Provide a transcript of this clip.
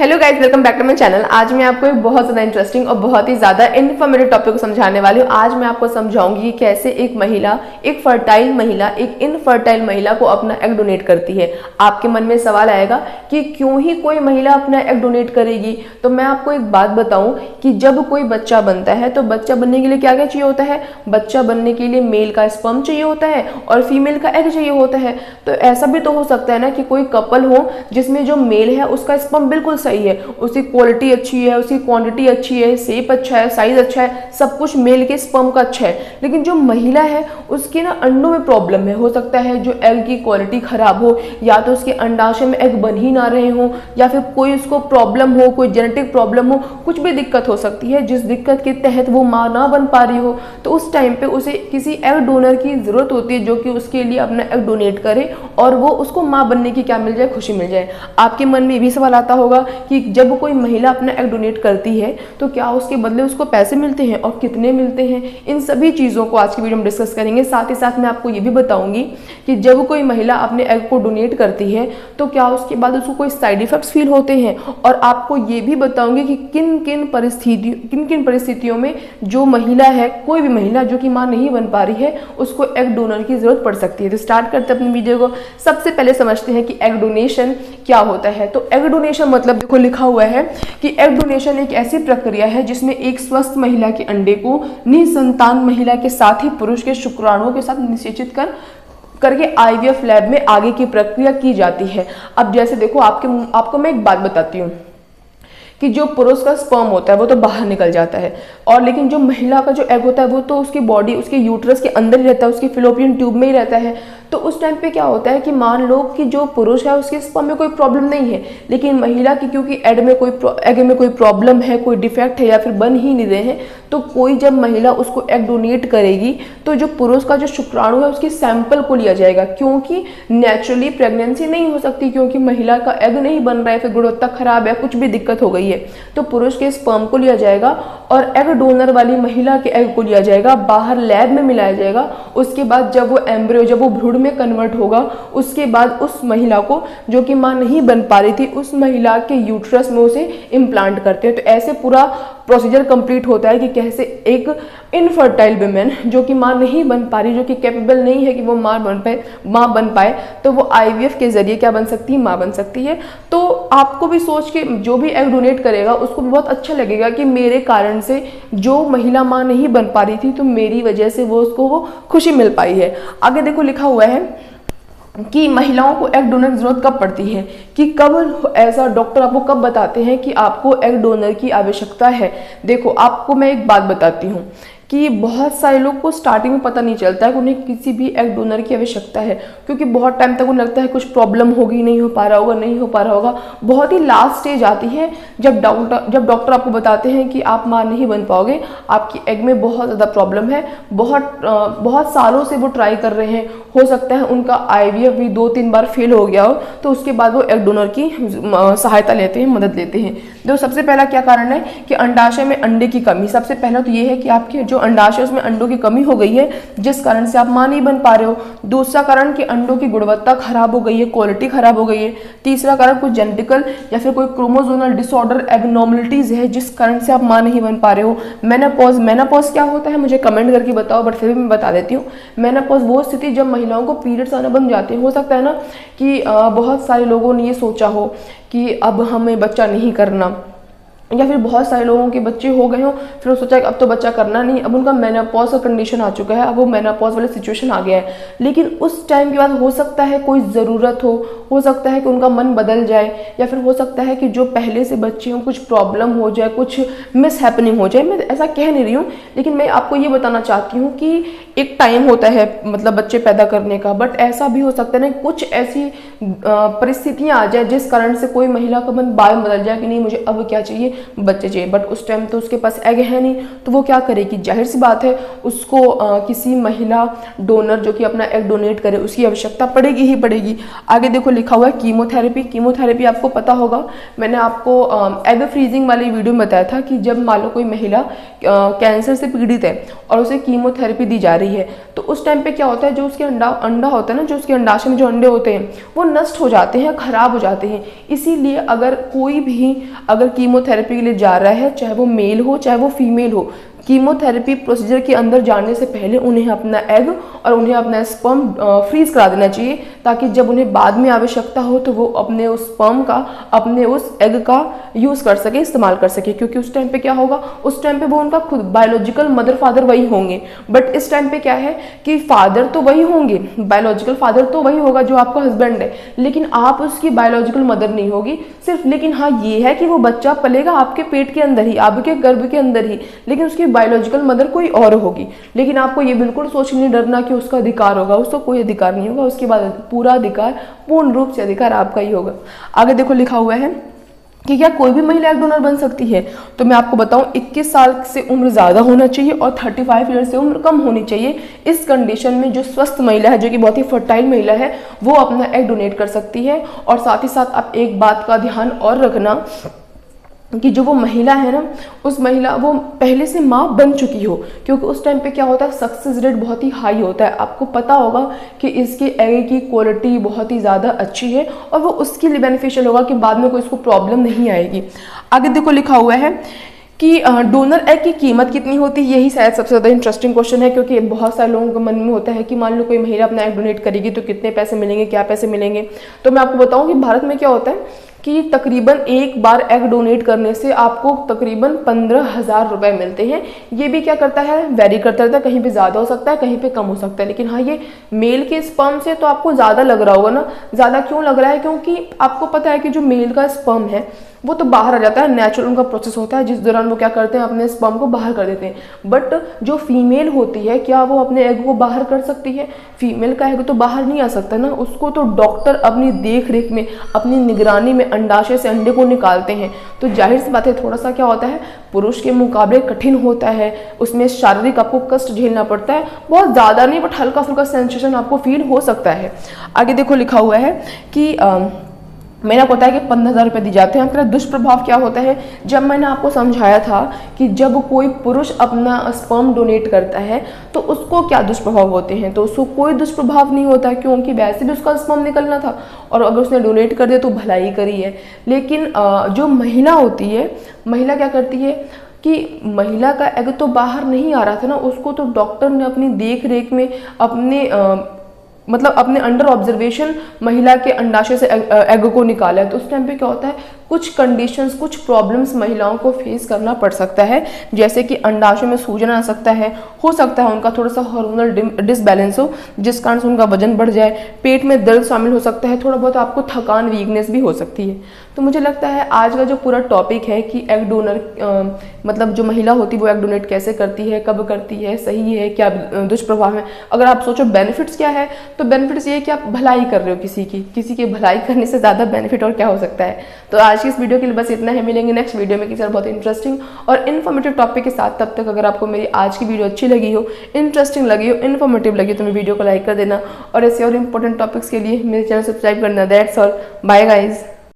Hello guys, welcome back to my channel. आज मैं आपको एक बहुत ज़्यादा इंटरेस्टिंग और बहुत ही ज़्यादा इन्फॉर्मेटिव टॉपिक को समझाने वाली हूँ। आज मैं आपको समझाऊंगी कि कैसे एक महिला, एक फर्टाइल महिला एक इनफर्टाइल महिला को अपना एग डोनेट करती है। आपके मन में सवाल आएगा कि क्यों ही कोई महिला अपना एग डोनेट करेगी। तो मैं आपको एक बात बताऊँ कि जब कोई बच्चा बनता है तो बच्चा बनने के लिए क्या क्या चाहिए होता है। बच्चा बनने के लिए मेल का स्पर्म चाहिए होता है और फीमेल का एग चाहिए होता है। तो ऐसा भी तो हो सकता है ना कि कोई कपल हो जिसमें जो मेल है उसका स्पर्म बिल्कुल सही है, उसकी क्वालिटी अच्छी है, उसकी क्वांटिटी अच्छी है, शेप अच्छा है, साइज अच्छा है, सब कुछ मेल के स्पर्म का अच्छा है। लेकिन जो महिला है उसके ना अंडों में प्रॉब्लम है। हो सकता है जो एग की क्वालिटी खराब हो, या तो उसके अंडाशय में एग बन ही ना रहे हो, या फिर कोई उसको प्रॉब्लम हो, कोई जेनेटिक प्रॉब्लम हो, कुछ भी दिक्कत हो सकती है जिस दिक्कत के तहत वो माँ ना बन पा रही हो। तो उस टाइम पे उसे किसी एग डोनर की जरूरत होती है जो कि उसके लिए अपना एग डोनेट करे और वो उसको माँ बनने की क्या मिल जाए, खुशी मिल जाए। आपके मन में ये भी सवाल आता होगा कि जब कोई महिला अपना एग डोनेट करती है तो क्या उसके बदले उसको पैसे मिलते हैं और कितने मिलते हैं। इन सभी चीज़ों को आज की वीडियो में डिस्कस करेंगे। साथ ही साथ मैं आपको ये भी बताऊंगी कि जब कोई महिला अपने एग को डोनेट करती है तो क्या उसके बाद उसको कोई साइड इफेक्ट्स फील होते हैं, और आपको ये भी बताऊंगी कि किन किन परिस्थितियों में जो महिला है, कोई भी महिला जो कि माँ नहीं बन पा रही है, उसको एग डोनर की जरूरत पड़ सकती है। तो स्टार्ट करते हैं अपनी वीडियो को। सबसे पहले समझते हैं कि एग डोनेशन क्या होता है। तो एग डोनेशन मतलब देखो लिखा हुआ है कि एग डोनेशन एक ऐसी प्रक्रिया है जिसमें एक स्वस्थ महिला के अंडे को निसंतान महिला के साथ ही पुरुष के शुक्राणुओं के साथ निषेचित करके आईवीएफ लैब में आगे की प्रक्रिया की जाती है। अब जैसे देखो आपको मैं एक बात बताती हूँ कि जो पुरुष का स्पर्म होता है वो तो बाहर निकल जाता है, और लेकिन जो महिला का जो एग होता है वो तो उसकी बॉडी, उसके यूट्रस के अंदर ही रहता है, उसकी फिलोपियन ट्यूब में ही रहता है। तो उस टाइम पे क्या होता है कि मान लो कि जो पुरुष है उसके स्पर्म में कोई प्रॉब्लम नहीं है, लेकिन महिला की क्योंकि एग में कोई प्रॉब्लम है, कोई डिफेक्ट है या फिर बन ही नहीं रहे हैं, तो कोई जब महिला उसको एग डोनेट करेगी तो जो पुरुष का जो शुक्राणु है उसके सैंपल को लिया जाएगा, क्योंकि नेचुरली प्रेगनेंसी नहीं हो सकती, क्योंकि महिला का एग नहीं बन रहा है, फिर गुणवत्ता खराब है, कुछ भी दिक्कत हो गई है। तो पुरुष के स्पर्म को लिया जाएगा और एग डोनर वाली महिला के एग को लिया जाएगा, बाहर लैब में मिलाया जाएगा। उसके बाद जब वो एम्ब्रियो, जब वो भ्रूण में कन्वर्ट होगा, उसके बाद उस महिला को जो कि मां नहीं बन पा रही थी, उस महिला के यूट्रस में उसे इम्प्लांट करते हैं। तो ऐसे पूरा प्रोसीजर कंप्लीट होता है कि कैसे एक इनफर्टाइल वुमेन जो कि मां नहीं बन पा रही, जो कि कैपेबल नहीं है कि वो मां बन पाए, तो वो आईवीएफ के जरिए क्या बन सकती है, मां बन सकती है। तो आपको भी सोच के जो भी एग डोनेट करेगा उसको भी बहुत अच्छा लगेगा कि मेरे कारण से जो महिला मां नहीं बन पा रही थी तो मेरी वजह से उसको वो खुशी मिल पाई है। आगे देखो लिखा हुआ है कि महिलाओं को एग डोनर की जरूरत कब पड़ती है, कि कब ऐसा डॉक्टर आपको कब बताते हैं कि आपको एग डोनर की आवश्यकता है। देखो आपको मैं एक बात बताती हूँ कि बहुत सारे लोग को स्टार्टिंग में पता नहीं चलता है कि उन्हें किसी भी एग डोनर की आवश्यकता है, क्योंकि बहुत टाइम तक उन्हें लगता है कुछ प्रॉब्लम होगी, नहीं हो पा रहा होगा। बहुत ही लास्ट स्टेज आती है जब डॉक्टर आपको बताते हैं कि आप मां नहीं बन पाओगे, आपकी एग में बहुत ज़्यादा प्रॉब्लम है, बहुत सालों से वो ट्राई कर रहे हैं, हो सकता है उनका आईवीएफ भी 2-3 बार फेल हो गया हो, तो उसके बाद वो एग डोनर की सहायता लेते हैं, मदद लेते हैं। तो सबसे पहला क्या कारण है कि अंडाशय में अंडे की कमी। सबसे पहला तो ये है कि आपके जो अंडाशय उसमें अंडों की कमी हो गई है, जिस कारण से आप मां नहीं बन पा रहे हो। दूसरा कारण कि अंडों की गुणवत्ता खराब हो गई है, क्वालिटी खराब हो गई है। तीसरा कारण कुछ जेनेटिकल या फिर कोई क्रोमोसोमल डिसऑर्डर, एबनॉर्मलिटीज है जिस कारण से आप मां नहीं बन पा रहे हो। मेनोपॉज क्या होता है मुझे कमेंट करके बताओ, बट फिर भी मैं बता देती हूँ। मेनोपॉज वो स्थिति जब महिलाओं को पीरियड्स आना बंद जाते हैं। हो सकता है ना कि बहुत सारे लोगों ने ये सोचा हो कि अब हमें बच्चा नहीं करना, या फिर बहुत सारे लोगों के बच्चे हो गए हो, फिर वो सोचा कि अब तो बच्चा करना नहीं, अब उनका मेनोपॉज का कंडीशन आ चुका है, अब वो मेनोपॉज वाली सिचुएशन आ गया है। लेकिन उस टाइम के बाद हो सकता है कोई ज़रूरत हो सकता है कि उनका मन बदल जाए, या फिर हो सकता है कि जो पहले से बच्चे हों कुछ प्रॉब्लम हो जाए, कुछ मिस हैपनिंग हो जाए। मैं ऐसा कह नहीं रही हूँ, लेकिन मैं आपको ये बताना चाहती हूँ कि एक टाइम होता है मतलब बच्चे पैदा करने का, बट ऐसा भी हो सकता है ना कुछ ऐसी परिस्थितियाँ आ जाए जिस कारण से कोई महिला का मन बदल जाए कि नहीं मुझे अब क्या चाहिए, बच्चे चाहिए, बट उस टाइम तो उसके पास एग है नहीं, तो वो क्या करेगी, जाहिर सी बात है उसको किसी महिला डोनर जो कि अपना एग डोनेट करे उसकी आवश्यकता पड़ेगी ही पड़ेगी। आगे देखो लिखा हुआ है कीमोथेरेपी। कीमोथेरेपी आपको पता होगा, मैंने आपको एग फ्रीजिंग वाली वीडियो में बताया था कि जब मान लो कोई महिला कैंसर से पीड़ित है और उसे कीमोथेरेपी दी जा रही है, तो उस टाइम पे क्या होता है, जो उसके अंडा होता है ना, जो उसके अंडाशय में जो अंडे होते हैं वो नष्ट हो जाते हैं, खराब हो जाते हैं। इसीलिए अगर कोई भी अगर कीमोथेरेपी के लिए जा रहा है, चाहे वो मेल हो चाहे वो फीमेल हो, कीमोथेरेपी प्रोसीजर के अंदर जाने से पहले उन्हें अपना एग और उन्हें अपना स्पर्म फ्रीज करा देना चाहिए, ताकि जब उन्हें बाद में आवश्यकता हो तो वो अपने उस स्पर्म का, अपने उस एग का यूज़ कर सके, इस्तेमाल कर सके। क्योंकि उस टाइम पे क्या होगा, उस टाइम पे वो उनका खुद बायोलॉजिकल मदर फादर वही होंगे, बट इस टाइम पे क्या है कि फादर तो वही होंगे, बायोलॉजिकल फादर तो वही होगा जो आपका हस्बैंड है, लेकिन आप उसकी बायोलॉजिकल मदर नहीं होगी सिर्फ। लेकिन हाँ ये है कि वो बच्चा पलेगा आपके पेट के अंदर ही, आपके गर्भ के अंदर ही, लेकिन उसकी बायोलॉजिकल मदर कोई और होगी। लेकिन आपको ये बिल्कुल सोच नहीं डरना कि उसका अधिकार होगा, उसको कोई अधिकार नहीं होगा, उसके बाद पूरा अधिकार, पूर्ण रूप से अधिकार आपका ही होगा। आगे देखो लिखा हुआ है कि क्या कोई भी महिला एग डोनर बन सकती है, तो मैं आपको बताऊं 21 साल से उम्र ज़्यादा होना चाहिए और 35 ईयर से उम्र कम होनी चाहिए। इस कंडीशन में जो स्वस्थ महिला है, जो कि बहुत ही फर्टाइल महिला है, वो अपना एग डोनेट कर सकती है। और साथ ही साथ आप एक बात का ध्यान और रखना कि जो वो महिला है ना, उस महिला वो पहले से माँ बन चुकी हो, क्योंकि उस टाइम पे क्या होता है, सक्सेस रेट बहुत ही हाई होता है। आपको पता होगा कि इसके एग की क्वालिटी बहुत ही ज़्यादा अच्छी है और वो उसके लिए बेनिफिशियल होगा कि बाद में कोई इसको प्रॉब्लम नहीं आएगी। आगे देखो लिखा हुआ है कि डोनर एग की कीमत कितनी होती है। यही शायद सबसे ज़्यादा इंटरेस्टिंग क्वेश्चन है, क्योंकि बहुत सारे लोगों के मन में होता है कि मान लो कोई महिला अपना एग डोनेट करेगी तो कितने पैसे मिलेंगे, क्या पैसे मिलेंगे। तो मैं आपको बताऊं कि भारत में क्या होता है कि तकरीबन एक बार एग डोनेट करने से आपको तकरीबन 15,000 रुपये मिलते हैं। ये भी क्या करता है, वेरी करता रहता है, कहीं पे ज़्यादा हो सकता है, कहीं पे कम हो सकता है। लेकिन हाँ ये मेल के स्पर्म से तो आपको ज़्यादा लग रहा होगा ना। ज़्यादा क्यों लग रहा है, क्योंकि आपको पता है कि जो मेल का स्पर्म है वो तो बाहर आ जाता है, नेचुरल उनका प्रोसेस होता है, जिस दौरान वो क्या करते हैं, अपने स्पर्म को बाहर कर देते हैं। बट जो फीमेल होती है, क्या वो अपने एग को बाहर कर सकती है? फीमेल का एग तो बाहर नहीं आ सकता ना, उसको तो डॉक्टर अपनी देख रेख में, अपनी निगरानी में अंडाशय से अंडे को निकालते हैं। तो जाहिर सी बात है थोड़ा सा क्या होता है, पुरुष के मुकाबले कठिन होता है, उसमें शारीरिक आपको कष्ट झेलना पड़ता है, बहुत ज़्यादा नहीं बट हल्का फुल्का सेंसेशन आपको फील हो सकता है। आगे देखो लिखा हुआ है कि मैंने आपको बताया कि 15,000 रुपये दिए जाते हैं। आपका दुष्प्रभाव क्या होता है, जब मैंने आपको समझाया था कि जब कोई पुरुष अपना स्पर्म डोनेट करता है तो उसको क्या दुष्प्रभाव होते हैं, तो उसको कोई दुष्प्रभाव नहीं होता, क्योंकि वैसे भी उसका स्पर्म निकलना था और अगर उसने डोनेट कर दिया तो भलाई करी है। लेकिन जो महिला होती है, महिला क्या करती है कि महिला का एग तो बाहर नहीं आ रहा था ना, उसको तो डॉक्टर ने अपनी देख रेख में अपने मतलब अपने अंडर ऑब्जर्वेशन महिला के अंडाशय से एग को निकाला है। तो उस टाइम पे क्या होता है, कुछ कंडीशंस, कुछ प्रॉब्लम्स महिलाओं को फेस करना पड़ सकता है, जैसे कि अंडाशय में सूजन आ सकता है, हो सकता है उनका थोड़ा सा हार्मोनल डिसबैलेंस हो जिस कारण से उनका वजन बढ़ जाए, पेट में दर्द शामिल हो सकता है, थोड़ा बहुत आपको थकान, वीकनेस भी हो सकती है। तो मुझे लगता है आज का जो पूरा टॉपिक है कि एग डोनर मतलब जो महिला होती है वो एग डोनेट कैसे करती है, कब करती है, सही है, क्या दुष्प्रभाव है। अगर आप सोचो बेनिफिट्स क्या है, तो बेनिफिट्स ये है कि आप भलाई कर रहे हो किसी की भलाई करने से ज़्यादा बेनिफिट और क्या हो सकता है। तो आज की इस वीडियो के लिए बस इतना है, मिलेंगे नेक्स्ट वीडियो में किसी बहुत इंटरेस्टिंग और इन्फॉर्मेटिव टॉपिक के साथ। तब तक अगर आपको मेरी आज की वीडियो अच्छी लगी हो, इंटरेस्टिंग लगी हो, इन्फॉर्मेटिव लगी तो मेरी वीडियो को लाइक कर देना और ऐसे और इंपॉर्टेंट टॉपिक्स के लिए मेरे चैनल सब्सक्राइब करना। That's all, bye guys.